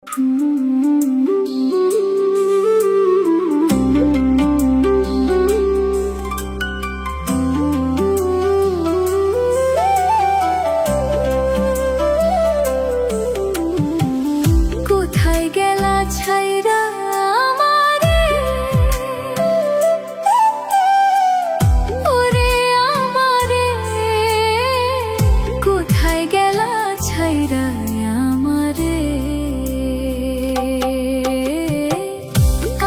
কোথায় গেলা ছাইরা আমারে, ওরে আমারে, কোথায় গেলা ছাইরা আমারে।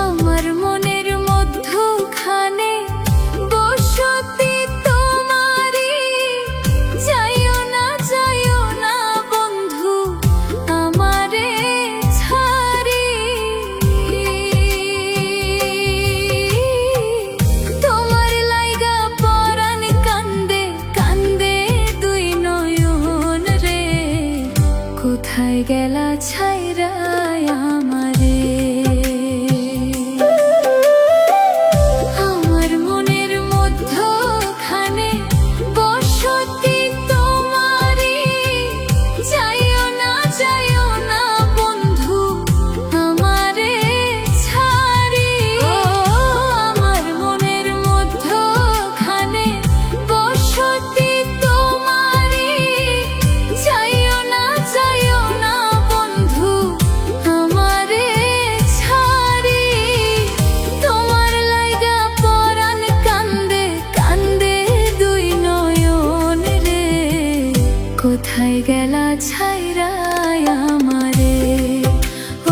আমার মনের মধ্যখানে বসতি তোমারি, যাইও না বন্ধু আমারে ছাড়ি। তোমার লাইগা পরাণ কান্দে কান্দে দুই নয়ন রে, কোথায় গেলা ছাইরা আমারে। আমার মনের মধ্যখানে বসতি তোমারি, যাইও না বন্ধু আমারে ছাড়ি। আমার মনের মধ্যখানে বসতি তোমারি, যাইও না বন্ধু আমারে ছাড়ি। তোমার লাইগা পরাণ কান্দে কান্দে দুই নয়ন রে, কোথায় গেলা ছাইরা আমারে।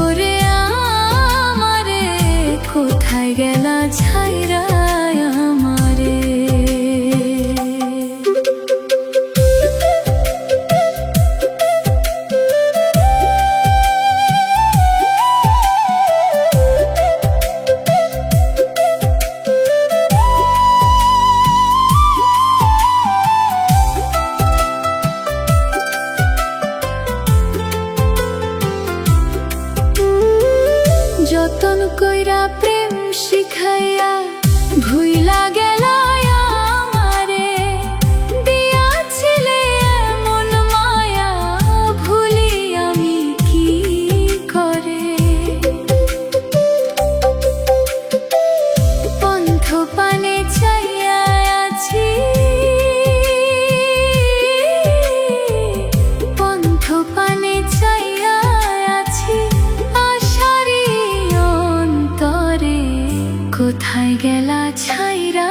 ওরে আমারে, কোথায় গেলা ছাইরা আমারে। যতন কইরা প্রেম শিখাইয়া ভুইলা গেলা আমারে, দিয়াছিলে এমন মায়া ভুলি আমি কি করে। পন্থ পানে চাইয়া আছি, পন্থ পানে চাইয়া আছি আশারি অন্তরে, কোথায় গেলা ছাইরা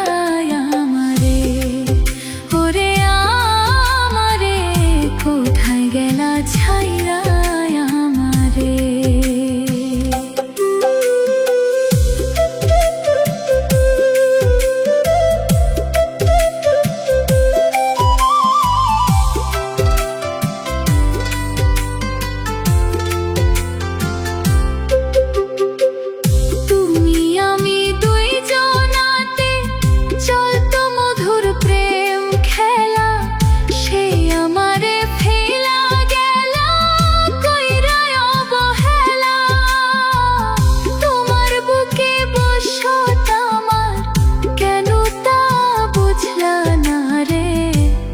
আমারে। ওরে আমারে, কোথায় গেলা ছাইরা আমারে। তুমি আমি দুইজনাতে চলতো মধুর প্রেম খেলা, সে আমারে ফেলা গেলা কইরা অবহেলা। তোমার বুকে বসত আমার, কেন তা বুঝলা না রে,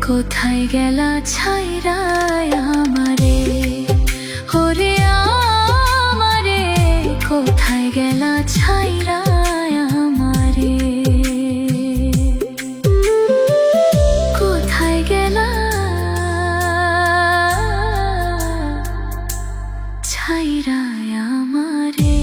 কোথায় গেলা ছাইরা আমারে। ওরে আমারে, কোথায় গেলা ছাইরা আমারে। কোথায় গেলা ছাইরা আমারে।